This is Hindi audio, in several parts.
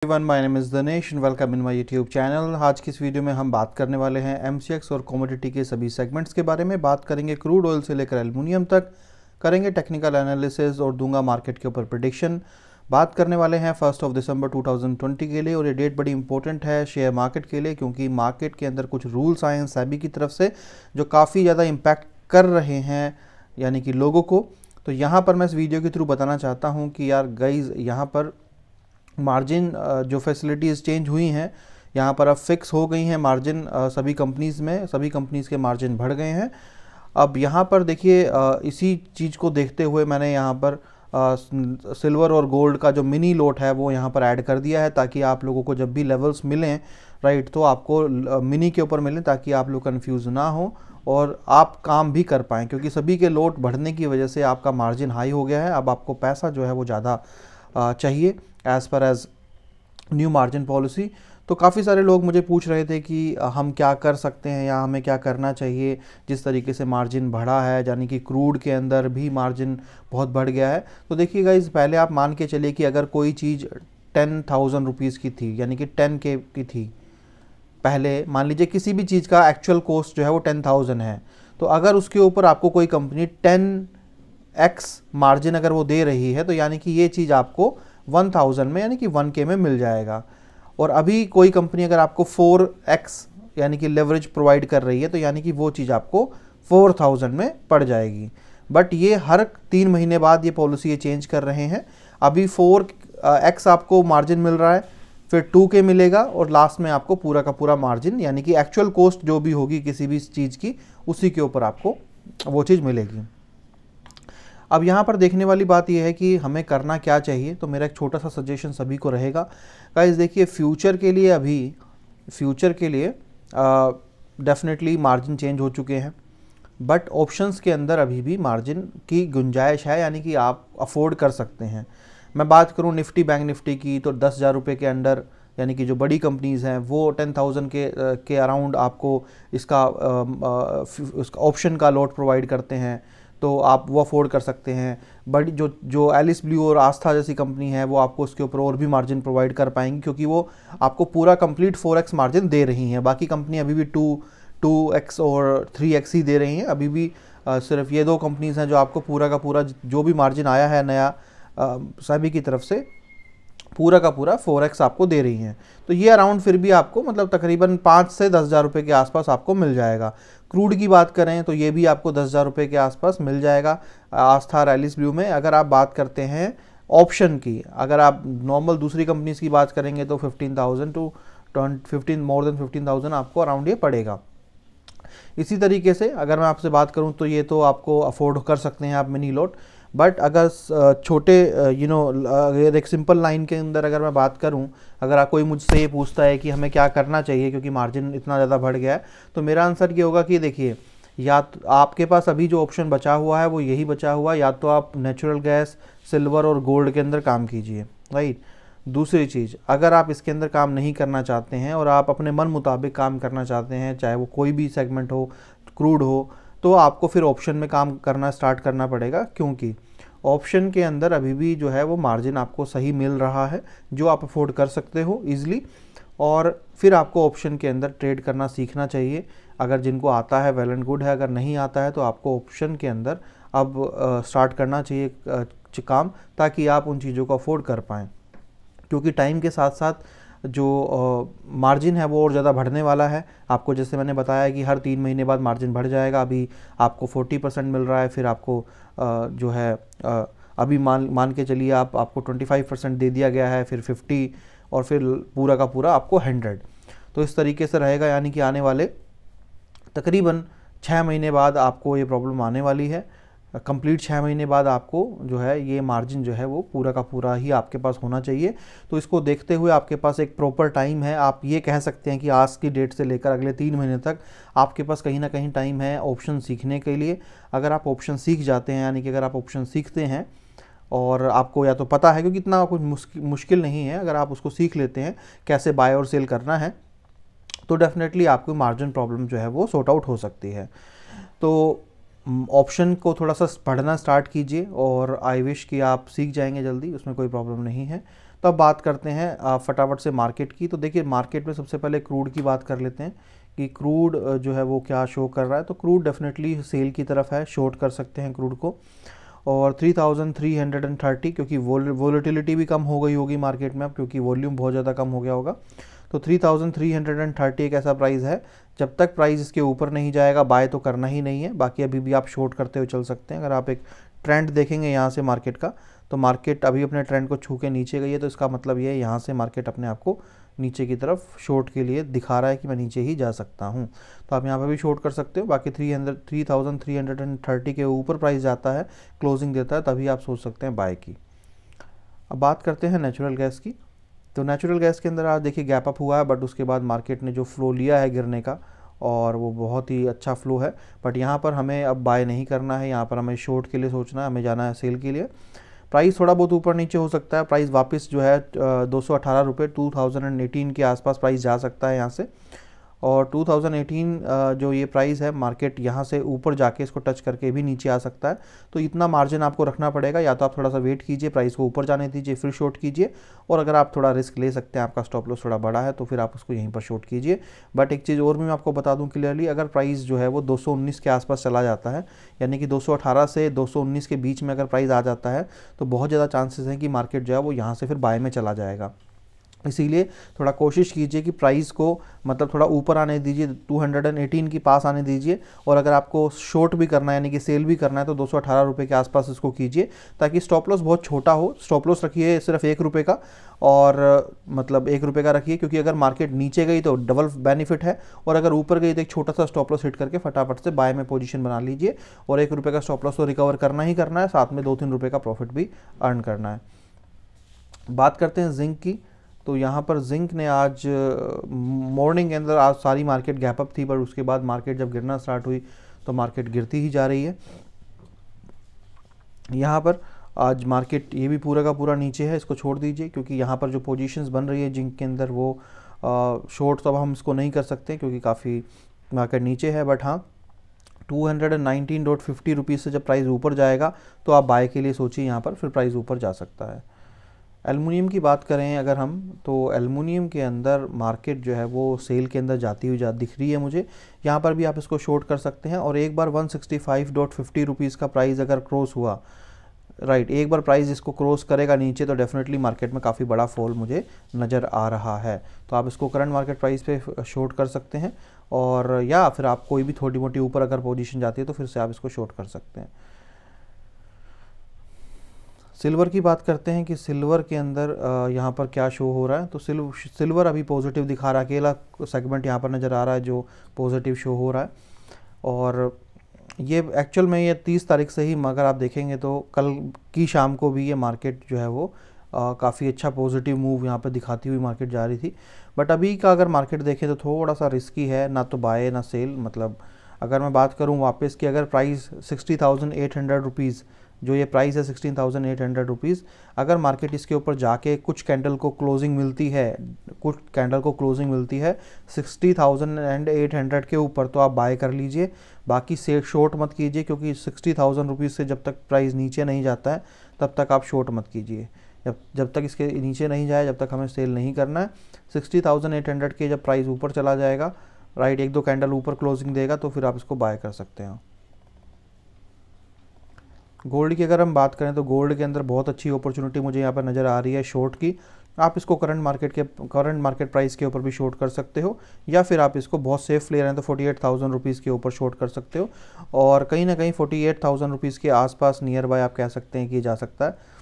Everyone, my name is Dinesh and welcome in my YouTube channel. आज की इस वीडियो में हम बात करने वाले हैं एमसीएक्स और कमोडिटी के सभी सेगमेंट्स के बारे में। बात करेंगे क्रूड ऑयल से लेकर एल्युमिनियम तक, करेंगे टेक्निकल एनालिसिस और दूंगा मार्केट के ऊपर प्रेडिक्शन। बात करने वाले हैं 1 दिसंबर 2020 के लिए, और ये डेट बड़ी इंपॉर्टेंट है शेयर मार्केट के लिए, क्योंकि मार्केट के अंदर कुछ रूल्स आए हैं सेबी की तरफ से जो काफ़ी ज़्यादा इम्पैक्ट कर रहे हैं यानी कि लोगों को। तो यहाँ पर मैं इस वीडियो के थ्रू बताना चाहता हूँ कि यार गाइज, यहाँ पर मार्जिन जो फैसिलिटीज़ चेंज हुई हैं यहाँ पर अब फिक्स हो गई हैं। मार्जिन सभी कंपनीज़ में, सभी कंपनीज़ के मार्जिन बढ़ गए हैं। अब यहाँ पर देखिए, इसी चीज़ को देखते हुए मैंने यहाँ पर सिल्वर और गोल्ड का जो मिनी लोट है वो यहाँ पर ऐड कर दिया है, ताकि आप लोगों को जब भी लेवल्स मिलें राइट, तो आपको मिनी के ऊपर मिलें, ताकि आप लोग कंफ्यूज ना हो और आप काम भी कर पाएँ, क्योंकि सभी के लोट बढ़ने की वजह से आपका मार्जिन हाई हो गया है। अब आपको पैसा जो है वो ज़्यादा चाहिए as per as new margin policy. तो काफ़ी सारे लोग मुझे पूछ रहे थे कि हम क्या कर सकते हैं या हमें क्या करना चाहिए जिस तरीके से मार्जिन बढ़ा है, यानी कि क्रूड के अंदर भी मार्जिन बहुत बढ़ गया है। तो देखिए गाइस, पहले आप मान के चलिए कि अगर कोई चीज़ 10,000 रुपीज़ की थी, यानी कि 10K की थी, पहले मान लीजिए किसी भी चीज़ का एक्चुअल कॉस्ट जो है वो 10,000 है, तो अगर उसके ऊपर आपको कोई कंपनी 10x मार्जिन अगर वो दे रही है, तो यानी कि ये चीज़ आपको 1000 में यानी कि 1K में मिल जाएगा। और अभी कोई कंपनी अगर आपको 4x यानी कि लेवरेज प्रोवाइड कर रही है, तो यानी कि वो चीज़ आपको 4000 में पड़ जाएगी। बट ये हर 3 महीने बाद ये पॉलिसी ये चेंज कर रहे हैं। अभी 4x आपको मार्जिन मिल रहा है, फिर 2K मिलेगा, और लास्ट में आपको पूरा का पूरा मार्जिन यानी कि एक्चुअल कॉस्ट जो भी होगी किसी भी चीज़ की, उसी के ऊपर आपको वो चीज़ मिलेगी। अब यहाँ पर देखने वाली बात यह है कि हमें करना क्या चाहिए। तो मेरा एक छोटा सा सजेशन सभी को रहेगा गाइस, देखिए फ्यूचर के लिए, अभी फ्यूचर के लिए डेफिनेटली मार्जिन चेंज हो चुके हैं, बट ऑप्शंस के अंदर अभी भी मार्जिन की गुंजाइश है, यानी कि आप अफोर्ड कर सकते हैं। मैं बात करूँ निफ्टी बैंक निफ्टी की, तो 10,000 रुपये के अंडर, यानी कि जो बड़ी कंपनीज़ हैं वो 10,000 के अराउंड आपको इसका ऑप्शन का लॉट प्रोवाइड करते हैं, तो आप वो अफोर्ड कर सकते हैं। बड़ी जो एलिस ब्लू और आस्था जैसी कंपनी है वो आपको उसके ऊपर और भी मार्जिन प्रोवाइड कर पाएंगी, क्योंकि वो आपको पूरा कंप्लीट 4x मार्जिन दे रही हैं। बाकी कंपनी अभी भी 2x और 3x ही दे रही हैं। अभी भी सिर्फ ये 2 कंपनीज़ हैं जो आपको पूरा का पूरा जो भी मार्जिन आया है नया सेबी की तरफ से, पूरा का पूरा 4x आपको दे रही हैं। तो ये अराउंड फिर भी आपको मतलब तकरीबन 5 से 10,000 रुपये के आसपास आपको मिल जाएगा। क्रूड की बात करें तो ये भी आपको 10,000 रुपये के आसपास मिल जाएगा आस्था एलिस ब्लू में। अगर आप बात करते हैं ऑप्शन की, अगर आप नॉर्मल दूसरी कंपनीज की बात करेंगे तो 15,000 टू 15 मोर देन 15,000 आपको अराउंड ये पड़ेगा। इसी तरीके से अगर मैं आपसे बात करूं तो ये तो आपको अफोर्ड कर सकते हैं आप मिनी लॉट। बट अगर छोटे अगर एक सिंपल लाइन के अंदर अगर मैं बात करूं, अगर आप कोई मुझसे ये पूछता है कि हमें क्या करना चाहिए क्योंकि मार्जिन इतना ज़्यादा बढ़ गया है, तो मेरा आंसर ये होगा कि देखिए, या तो आपके पास अभी जो ऑप्शन बचा हुआ है वो यही बचा हुआ है, या तो आप नेचुरल गैस, सिल्वर और गोल्ड के अंदर काम कीजिए, राइट। दूसरी चीज़, अगर आप इसके अंदर काम नहीं करना चाहते हैं और आप अपने मन मुताबिक काम करना चाहते हैं, चाहे वो कोई भी सेगमेंट हो, क्रूड हो, तो आपको फिर ऑप्शन में काम करना स्टार्ट करना पड़ेगा, क्योंकि ऑप्शन के अंदर अभी भी जो है वो मार्जिन आपको सही मिल रहा है जो आप अफोर्ड कर सकते हो ईजिली। और फिर आपको ऑप्शन के अंदर ट्रेड करना सीखना चाहिए। अगर जिनको आता है वेल एंड गुड है, अगर नहीं आता है तो आपको ऑप्शन के अंदर अब स्टार्ट करना चाहिए काम, ताकि आप उन चीज़ों को अफोर्ड कर पाएँ, क्योंकि टाइम के साथ साथ जो मार्जिन है वो और ज़्यादा बढ़ने वाला है। आपको जैसे मैंने बताया कि हर 3 महीने बाद मार्जिन बढ़ जाएगा। अभी आपको 40% मिल रहा है, फिर आपको जो है अभी मान के चलिए आपको 25% दे दिया गया है, फिर 50, और फिर पूरा का पूरा आपको 100। तो इस तरीके से रहेगा, यानी कि आने वाले तकरीबन 6 महीने बाद आपको ये प्रॉब्लम आने वाली है। कंप्लीट 6 महीने बाद आपको जो है ये मार्जिन जो है वो पूरा का पूरा ही आपके पास होना चाहिए। तो इसको देखते हुए आपके पास एक प्रॉपर टाइम है। आप ये कह सकते हैं कि आज की डेट से लेकर अगले 3 महीने तक आपके पास कहीं ना कहीं टाइम है ऑप्शन सीखने के लिए। अगर आप ऑप्शन सीख जाते हैं, यानी कि अगर आप ऑप्शन सीखते हैं और आपको या तो पता है, क्योंकि इतना कुछ मुश्किल नहीं है, अगर आप उसको सीख लेते हैं कैसे बाय और सेल करना है, तो डेफिनेटली आपकी मार्जिन प्रॉब्लम जो है वो सॉर्ट आउट हो सकती है। तो ऑप्शन को थोड़ा सा पढ़ना स्टार्ट कीजिए, और आई विश कि आप सीख जाएंगे जल्दी, उसमें कोई प्रॉब्लम नहीं है। तो अब बात करते हैं फटाफट से मार्केट की। तो देखिए मार्केट में सबसे पहले क्रूड की बात कर लेते हैं कि क्रूड जो है वो क्या शो कर रहा है। तो क्रूड डेफिनेटली सेल की तरफ है, शॉर्ट कर सकते हैं क्रूड को। और 3330 क्योंकि वोलेटिलिटी भी कम हो गई होगी मार्केट में अब, क्योंकि वॉल्यूम बहुत ज़्यादा कम हो गया होगा। तो 3330 एक ऐसा प्राइस है, जब तक प्राइस इसके ऊपर नहीं जाएगा बाय तो करना ही नहीं है। बाकी अभी भी आप शॉर्ट करते हुए चल सकते हैं। अगर आप एक ट्रेंड देखेंगे यहाँ से मार्केट का, तो मार्केट अभी अपने ट्रेंड को छू के नीचे गई है, तो इसका मतलब ये है यहाँ से मार्केट अपने आप को नीचे की तरफ शॉर्ट के लिए दिखा रहा है कि मैं नीचे ही जा सकता हूँ। तो आप यहाँ पर भी शॉर्ट कर सकते हो। बाकी 3330 के ऊपर प्राइस जाता है, क्लोजिंग देता है, तभी आप सोच सकते हैं बाय की। अब बात करते हैं नेचुरल गैस की। तो नेचुरल गैस के अंदर आज देखिए गैप अप हुआ है, बट उसके बाद मार्केट ने जो फ्लो लिया है गिरने का, और वो बहुत ही अच्छा फ्लो है। बट यहाँ पर हमें अब बाय नहीं करना है, यहाँ पर हमें शॉर्ट के लिए सोचना है, हमें जाना है सेल के लिए। प्राइस थोड़ा बहुत ऊपर नीचे हो सकता है, प्राइस वापस जो है 218 रुपये 2018 के आसपास प्राइस जा सकता है यहाँ से। और 2018 जो ये प्राइस है, मार्केट यहाँ से ऊपर जाके इसको टच करके भी नीचे आ सकता है। तो इतना मार्जिन आपको रखना पड़ेगा, या तो आप थोड़ा सा वेट कीजिए, प्राइस को ऊपर जाने दीजिए, फिर शॉर्ट कीजिए। और अगर आप थोड़ा रिस्क ले सकते हैं, आपका स्टॉप लॉस थोड़ा बड़ा है, तो फिर आप उसको यहीं पर शॉर्ट कीजिए। बट एक चीज़ और भी मैं आपको बता दूं क्लियरली, अगर प्राइस जो है वो 219 के आसपास चला जाता है, यानी कि 218 से 219 के बीच में अगर प्राइस आ जाता है, तो बहुत ज़्यादा चांसेस हैं कि मार्केट जो है वो यहाँ से फिर बाय में चला जाएगा। इसीलिए थोड़ा कोशिश कीजिए कि प्राइस को मतलब थोड़ा ऊपर आने दीजिए, 218 के पास आने दीजिए। और अगर आपको शॉर्ट भी करना है यानी कि सेल भी करना है, तो 218 रुपये के आसपास इसको कीजिए, ताकि स्टॉप लॉस बहुत छोटा हो। स्टॉप लॉस रखिए सिर्फ 1 रुपये का, और मतलब 1 रुपये का रखिए, क्योंकि अगर मार्केट नीचे गई तो डबल बेनिफिट है, और अगर ऊपर गई तो एक छोटा सा स्टॉप लॉस हिट करके फटाफट से बाय में पोजीशन बना लीजिए। और 1 रुपये का स्टॉप लॉस तो रिकवर करना ही करना है, साथ में 2-3 रुपये का प्रॉफिट भी अर्न करना है। बात करते हैं जिंक की। तो यहाँ पर जिंक ने आज मॉर्निंग के अंदर आज सारी मार्केट गैप अप थी, पर उसके बाद मार्केट जब गिरना स्टार्ट हुई तो मार्केट गिरती ही जा रही है। यहाँ पर आज मार्केट ये भी पूरा का पूरा नीचे है, इसको छोड़ दीजिए, क्योंकि यहाँ पर जो पोजीशंस बन रही है जिंक के अंदर वो शॉर्ट तो अब हम इसको नहीं कर सकते क्योंकि काफ़ी मार्केट नीचे है। बट हाँ, 219.50 रुपीज़ से जब प्राइस ऊपर जाएगा तो आप बाय के लिए सोचिए, यहाँ पर फिर प्राइस ऊपर जा सकता है। एल्युमिनियम की बात करें अगर हम, तो एल्युमिनियम के अंदर मार्केट जो है वो सेल के अंदर जाती हुई दिख रही है मुझे। यहाँ पर भी आप इसको शॉर्ट कर सकते हैं। और एक बार 165.50 रुपीज़ का प्राइस अगर क्रॉस हुआ, राइट, एक बार प्राइस इसको क्रॉस करेगा नीचे, तो डेफिनेटली मार्केट में काफ़ी बड़ा फॉल मुझे नज़र आ रहा है। तो आप इसको करंट मार्केट प्राइस पे शॉर्ट कर सकते हैं, और या फिर आप कोई भी थोड़ी मोटी ऊपर अगर पोजीशन जाती है तो फिर से आप इसको शॉर्ट कर सकते हैं। सिल्वर की बात करते हैं कि सिल्वर के अंदर यहाँ पर क्या शो हो रहा है। तो सिल्वर अभी पॉजिटिव दिखा रहा है, अकेला सेगमेंट यहाँ पर नज़र आ रहा है जो पॉजिटिव शो हो रहा है। और ये एक्चुअल में ये 30 तारीख से ही अगर आप देखेंगे तो कल की शाम को भी ये मार्केट जो है वो काफ़ी अच्छा पॉजिटिव मूव यहाँ पर दिखाती हुई मार्केट जा रही थी। बट अभी का अगर मार्केट देखें तो थोड़ा सा रिस्की है, ना तो बाय ना सेल। मतलब अगर मैं बात करूँ वापस की, अगर प्राइस 60,800 रुपीज़ जो ये प्राइस है 16,800 रुपीज़, अगर मार्केट इसके ऊपर जाके कुछ कैंडल को क्लोजिंग मिलती है 60,800 के ऊपर, तो आप बाय कर लीजिए। बाकी से शॉर्ट मत कीजिए, क्योंकि 60,000 रुपीज़ से जब तक प्राइस नीचे नहीं जाता है तब तक आप शॉर्ट मत कीजिए। जब तक इसके नीचे नहीं जाए जब तक हमें सेल नहीं करना है। 60,800 के जब प्राइस ऊपर चला जाएगा, राइट, 1-2 कैंडल ऊपर क्लोजिंग देगा, तो फिर आप इसको बाय कर सकते हैं। गोल्ड की अगर हम बात करें तो गोल्ड के अंदर बहुत अच्छी अपॉर्चुनिटी मुझे यहाँ पर नज़र आ रही है शॉर्ट की। आप इसको करंट मार्केट प्राइस के ऊपर भी शॉर्ट कर सकते हो, या फिर आप इसको बहुत सेफ ले रहे हैं तो 48,000 रुपीज़ के ऊपर शॉर्ट कर सकते हो। और कहीं ना कहीं 48,000 रुपीज़ के आसपास नियर बाय आप कह सकते हैं कि जा सकता है।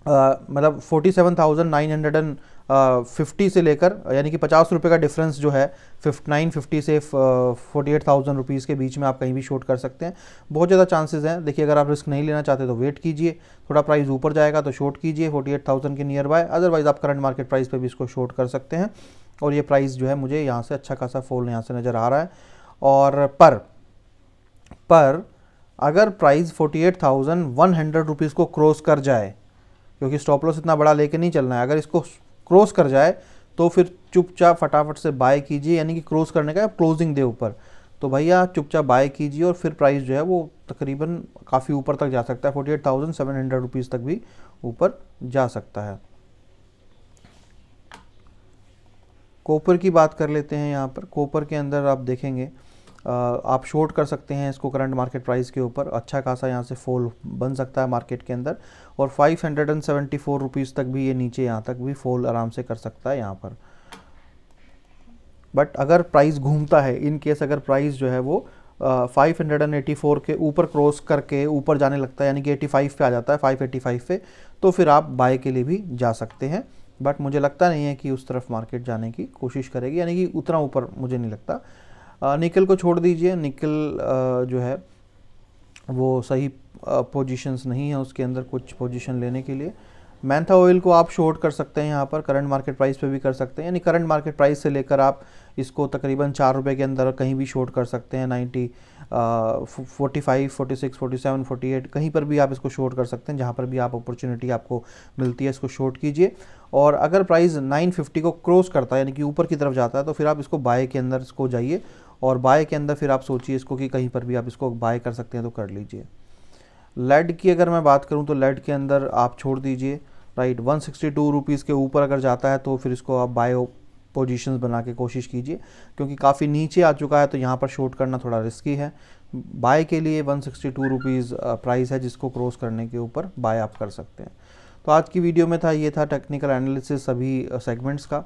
मतलब 47,950 से लेकर, यानी कि 50 रुपये का डिफरेंस जो है 950 से 48,000 रुपीज़ के बीच में आप कहीं भी शॉर्ट कर सकते हैं। बहुत ज़्यादा चांसेस हैं। देखिए, अगर आप रिस्क नहीं लेना चाहते तो वेट कीजिए, थोड़ा प्राइस ऊपर जाएगा तो शॉर्ट कीजिए 48,000 के नियर बाय। अदरवाइज़ आप करंट मार्केट प्राइस पे भी इसको शॉर्ट कर सकते हैं। और ये प्राइस जो है मुझे यहाँ से अच्छा खासा फॉल यहाँ से नज़र आ रहा है। और पर अगर प्राइस 48,100 रुपीज़ को क्रॉस कर जाए, क्योंकि स्टॉप लॉस इतना बड़ा लेके नहीं चलना है, अगर इसको क्रॉस कर जाए तो फिर चुपचाप फटाफट से बाय कीजिए। यानी कि क्रॉस करने का क्लोजिंग दे ऊपर, तो भैया चुपचाप बाय कीजिए, और फिर प्राइस जो है वो तकरीबन काफ़ी ऊपर तक जा सकता है, 48,700 रुपीज़ तक भी ऊपर जा सकता है। कॉपर की बात कर लेते हैं। यहाँ पर कॉपर के अंदर आप देखेंगे आप शॉर्ट कर सकते हैं इसको करंट मार्केट प्राइस के ऊपर। अच्छा खासा यहाँ से फॉल बन सकता है मार्केट के अंदर, और 574 रुपीज़ तक भी ये नीचे यहाँ तक भी फॉल आराम से कर सकता है यहाँ पर। बट अगर प्राइस घूमता है, इन केस अगर प्राइस जो है वो 584 के ऊपर क्रॉस करके ऊपर जाने लगता है, यानी कि 85 पे आ जाता है, 585 पे, तो फिर आप बाय के लिए भी जा सकते हैं। बट मुझे लगता नहीं है कि उस तरफ मार्केट जाने की कोशिश करेगी, यानी कि उतना ऊपर मुझे नहीं लगता। निकल को छोड़ दीजिए, निकल जो है वो सही पोजीशंस नहीं है उसके अंदर कुछ पोजीशन लेने के लिए। मैंथा ऑयल को आप शॉर्ट कर सकते हैं यहाँ पर, करंट मार्केट प्राइस पे भी कर सकते हैं, यानी करंट मार्केट प्राइस से लेकर आप इसको तकरीबन 4 रुपये के अंदर कहीं भी शॉर्ट कर सकते हैं। 90 45 46 47 48 कहीं पर भी आप इसको शॉर्ट कर सकते हैं, जहाँ पर भी आप अपॉर्चुनिटी आपको मिलती है इसको शॉर्ट कीजिए। और अगर प्राइस 950 को क्रॉस करता है, यानी कि ऊपर की तरफ जाता है, तो फिर आप इसको बाय के अंदर इसको जाइए, और बाय के अंदर फिर आप सोचिए इसको कि कहीं पर भी आप इसको बाय कर सकते हैं तो कर लीजिए। लेड की अगर मैं बात करूं तो लेड के अंदर आप छोड़ दीजिए, राइट। 162 रुपीज़ के ऊपर अगर जाता है तो फिर इसको आप बाय पोजीशंस बना के कोशिश कीजिए, क्योंकि काफ़ी नीचे आ चुका है तो यहाँ पर शॉर्ट करना थोड़ा रिस्की है। बाय के लिए 162 रुपीज़ प्राइस है, जिसको क्रॉस करने के ऊपर बाय आप कर सकते हैं। तो आज की वीडियो में ये था टेक्निकल एनालिसिस सभी सेगमेंट्स का,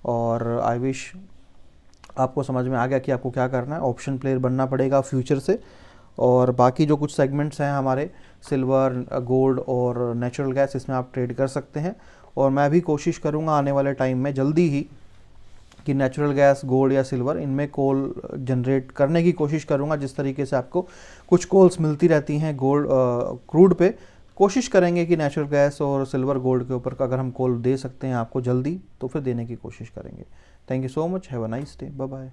और आई विश आपको समझ में आ गया कि आपको क्या करना है। ऑप्शन प्लेयर बनना पड़ेगा फ्यूचर से, और बाकी जो कुछ सेगमेंट्स हैं हमारे सिल्वर, गोल्ड और नेचुरल गैस, इसमें आप ट्रेड कर सकते हैं। और मैं भी कोशिश करूंगा आने वाले टाइम में जल्दी ही कि नेचुरल गैस, गोल्ड या सिल्वर, इनमें कॉल जनरेट करने की कोशिश करूंगा। जिस तरीके से आपको कुछ कॉल्स मिलती रहती हैं गोल्ड क्रूड पे, कोशिश करेंगे कि नेचुरल गैस और सिल्वर, गोल्ड के ऊपर अगर हम कॉल दे सकते हैं आपको जल्दी, तो फिर देने की कोशिश करेंगे। Thank you so much, have a nice day, bye bye.